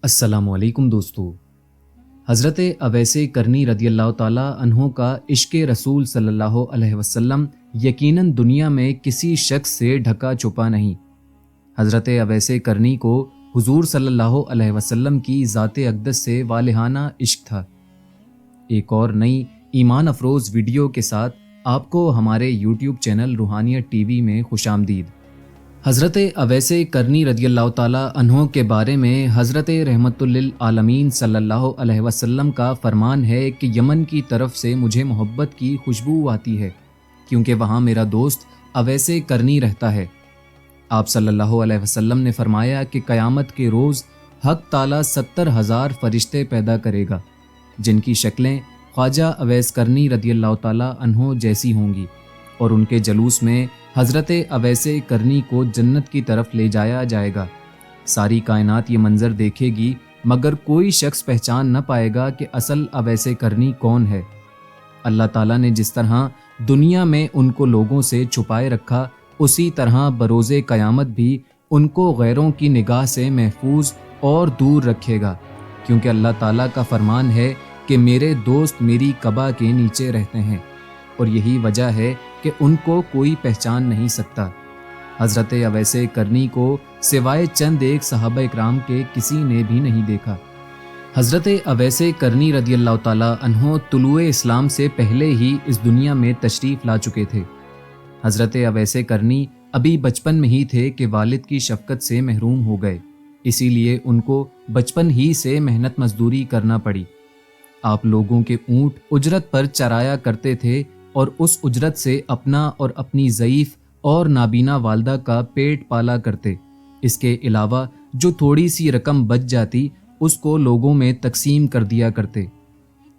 السلام علیکم دوستو۔ حضرت اویس کرنی رضی اللہ تعالیٰ عنہ کا عشق رسول صلی اللہ علیہ وسلم یقیناً دنیا میں کسی شخص سے ڈھکا چھپا نہیں۔ حضرت اویس کرنی کو حضور صلی اللہ علیہ وسلم کی ذات اقدس سے والہانہ عشق تھا۔ ایک اور نئی ایمان افروز ویڈیو کے ساتھ آپ کو ہمارے یوٹیوب چینل روحانیت ٹی وی میں خوش آمدید۔ حضرت اویس کرنی رضی اللہ تعالیٰ عنہ کے بارے میں حضرت رحمت للعالمین صلی اللہ علیہ وسلم کا فرمان ہے کہ یمن کی طرف سے مجھے محبت کی خوشبو آتی ہے کیونکہ وہاں میرا دوست اویس کرنی رہتا ہے۔ آپ صلی اللہ علیہ وسلم نے فرمایا کہ قیامت کے روز حق تعالیٰ 70,000 فرشتے پیدا کرے گا جن کی شکلیں خواجہ اویس کرنی رضی اللہ تعالیٰ عنہ جیسی ہوں گی، اور ان کے جلوس میں حضرت اویس کرنی کو جنت کی طرف لے جایا جائے گا۔ ساری کائنات یہ منظر دیکھے گی مگر کوئی شخص پہچان نہ پائے گا کہ اصل اویس کرنی کون ہے۔ اللہ تعالیٰ نے جس طرح دنیا میں ان کو لوگوں سے چھپائے رکھا، اسی طرح بروز قیامت بھی ان کو غیروں کی نگاہ سے محفوظ اور دور رکھے گا، کیونکہ اللہ تعالیٰ کا فرمان ہے کہ میرے دوست میری قبا کے نیچے رہتے ہیں، اور یہی وجہ ہے کہ ان کو کوئی پہچان نہیں سکتا۔ حضرت اویس کرنی کو سوائے چند ایک صحابہ اکرام کے کسی نے بھی نہیں دیکھا۔ حضرت اویس کرنی رضی اللہ تعالیٰ عنہ طلوع اسلام سے پہلے ہی اس دنیا میں تشریف لا چکے تھے۔ حضرت اویس کرنی ابھی بچپن میں ہی تھے کہ والد کی شفقت سے محروم ہو گئے، اسی لیے ان کو بچپن ہی سے محنت مزدوری کرنا پڑی۔ آپ لوگوں کے اونٹ اجرت پر چرایا کرتے تھے اور اس اجرت سے اپنا اور اپنی ضعیف اور نابینا والدہ کا پیٹ پالا کرتے۔ اس کے علاوہ جو تھوڑی سی رقم بچ جاتی اس کو لوگوں میں تقسیم کر دیا کرتے۔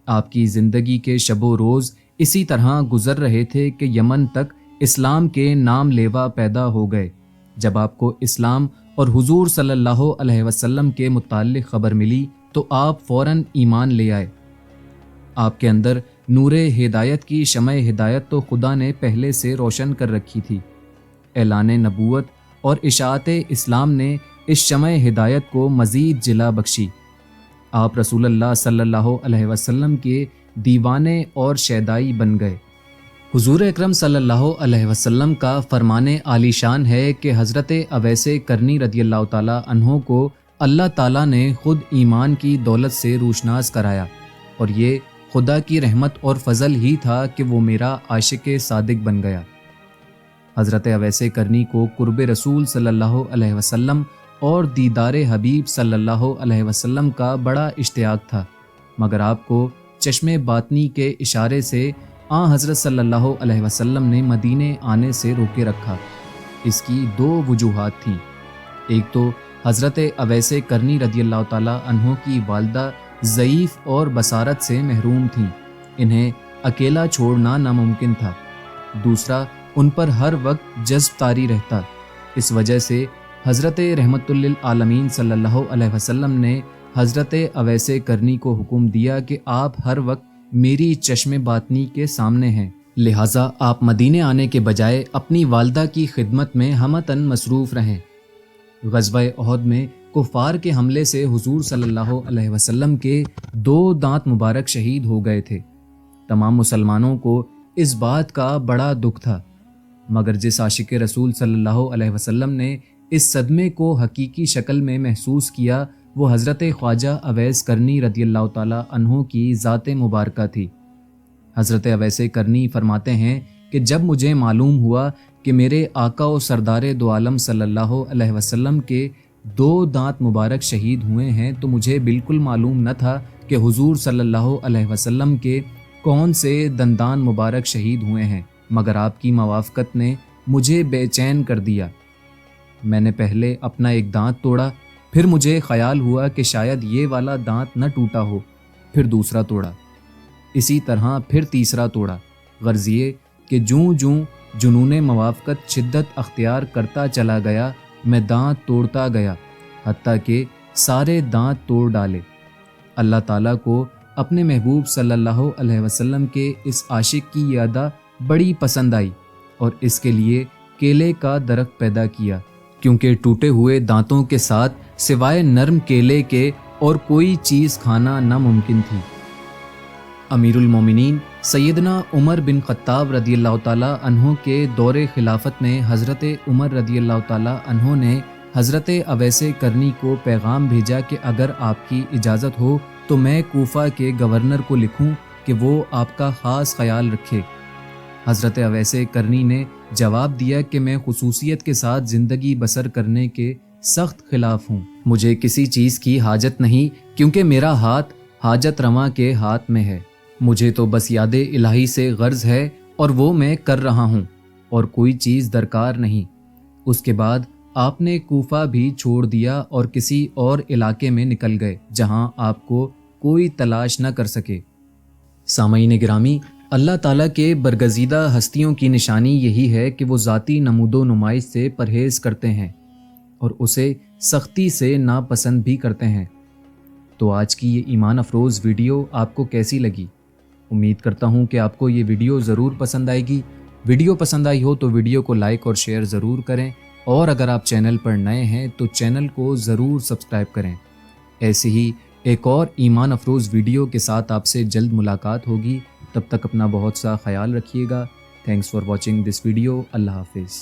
آپ کی زندگی کے شب و روز اسی طرح گزر رہے تھے کہ یمن تک اسلام کے نام لیوا پیدا ہو گئے۔ جب آپ کو اسلام اور حضور صلی اللہ علیہ وسلم کے متعلق خبر ملی تو آپ فوراً ایمان لے آئے۔ آپ کے اندر نور ہدایت کی شمع ہدایت تو خدا نے پہلے سے روشن کر رکھی تھی۔ اعلان نبوت اور اشاعت اسلام نے اس شمع ہدایت کو مزید جلا بخشی۔ آپ رسول اللہ صلی اللہ علیہ وسلم کے دیوانے اور شیدائی بن گئے۔ حضور اکرم صلی اللہ علیہ وسلم کا فرمان عالی شان ہے کہ حضرت اویس کرنی رضی اللہ تعالیٰ عنہ کو اللہ تعالیٰ نے خود ایمان کی دولت سے روشناس کرایا، اور یہ خدا کی رحمت اور فضل ہی تھا کہ وہ میرا عاشق صادق بن گیا۔ حضرت اویس کرنی کو قرب رسول صلی اللہ علیہ وسلم اور دیدار حبیب صلی اللہ علیہ وسلم کا بڑا اشتیاق تھا، مگر آپ کو چشم باطنی کے اشارے سے حضرت صلی اللہ علیہ وسلم نے مدینے آنے سے روکے رکھا۔ اس کی دو وجوہات تھیں۔ ایک تو حضرت اویس کرنی رضی اللہ تعالیٰ عنہ کی والدہ ضعیف اور بصارت سے محروم تھیں، انہیں اکیلا چھوڑنا ناممکن تھا۔ دوسرا، ان پر ہر وقت جذب طاری رہتا۔ اس وجہ سے حضرت رحمت للعالمین صلی اللہ علیہ وسلم نے حضرت اویس کرنی کو حکم دیا کہ آپ ہر وقت میری چشم باطنی کے سامنے ہیں، لہٰذا آپ مدینے آنے کے بجائے اپنی والدہ کی خدمت میں ہمتاً مصروف رہیں۔ غزوہ احد میں کفار کے حملے سے حضور صلی اللہ علیہ وسلم کے 2 دانت مبارک شہید ہو گئے تھے۔ تمام مسلمانوں کو اس بات کا بڑا دکھ تھا، مگر جس عاشق رسول صلی اللہ علیہ وسلم نے اس صدمے کو حقیقی شکل میں محسوس کیا وہ حضرت خواجہ اویس کرنی رضی اللہ تعالیٰ عنہ کی ذات مبارکہ تھی۔ حضرت اویس کرنی فرماتے ہیں کہ جب مجھے معلوم ہوا کہ میرے آقا و سردار دو عالم صلی اللہ علیہ وسلم کے 2 دانت مبارک شہید ہوئے ہیں تو مجھے بالکل معلوم نہ تھا کہ حضور صلی اللہ علیہ وسلم کے کون سے دندان مبارک شہید ہوئے ہیں، مگر آپ کی موافقت نے مجھے بے چین کر دیا۔ میں نے پہلے اپنا ایک دانت توڑا، پھر مجھے خیال ہوا کہ شاید یہ والا دانت نہ ٹوٹا ہو، پھر دوسرا توڑا، اسی طرح پھر تیسرا توڑا۔ غرض یہ کہ جوں جنون موافقت شدت اختیار کرتا چلا گیا، میں دانت توڑتا گیا حتیٰ کہ سارے دانت توڑ ڈالے۔ اللہ تعالیٰ کو اپنے محبوب صلی اللہ علیہ وسلم کے اس عاشق کی یہ ادا بڑی پسند آئی اور اس کے لیے کیلے کا درخت پیدا کیا، کیونکہ ٹوٹے ہوئے دانتوں کے ساتھ سوائے نرم کیلے کے اور کوئی چیز کھانا ناممکن تھی۔ امیر المومنین سیدنا عمر بن خطاب رضی اللہ تعالیٰ عنہ کے دور خلافت میں حضرت عمر رضی اللہ تعالیٰ عنہ نے حضرت اویس کرنی کو پیغام بھیجا کہ اگر آپ کی اجازت ہو تو میں کوفہ کے گورنر کو لکھوں کہ وہ آپ کا خاص خیال رکھے۔ حضرت اویس کرنی نے جواب دیا کہ میں خصوصیت کے ساتھ زندگی بسر کرنے کے سخت خلاف ہوں، مجھے کسی چیز کی حاجت نہیں کیونکہ میرا ہاتھ حاجت رواں کے ہاتھ میں ہے، مجھے تو بس یاد الہی سے غرض ہے اور وہ میں کر رہا ہوں اور کوئی چیز درکار نہیں۔ اس کے بعد آپ نے کوفہ بھی چھوڑ دیا اور کسی اور علاقے میں نکل گئے جہاں آپ کو کوئی تلاش نہ کر سکے۔ سامعین گرامی، اللہ تعالیٰ کے برگزیدہ ہستیوں کی نشانی یہی ہے کہ وہ ذاتی نمود و نمائش سے پرہیز کرتے ہیں اور اسے سختی سے ناپسند بھی کرتے ہیں۔ تو آج کی یہ ایمان افروز ویڈیو آپ کو کیسی لگی؟ امید کرتا ہوں کہ آپ کو یہ ویڈیو ضرور پسند آئے گی۔ ویڈیو پسند آئی ہو تو ویڈیو کو لائک اور شیئر ضرور کریں، اور اگر آپ چینل پر نئے ہیں تو چینل کو ضرور سبسکرائب کریں۔ ایسے ہی ایک اور ایمان افروز ویڈیو کے ساتھ آپ سے جلد ملاقات ہوگی۔ تب تک اپنا بہت سا خیال رکھیے گا۔ Thanks for watching this video. Allah حافظ۔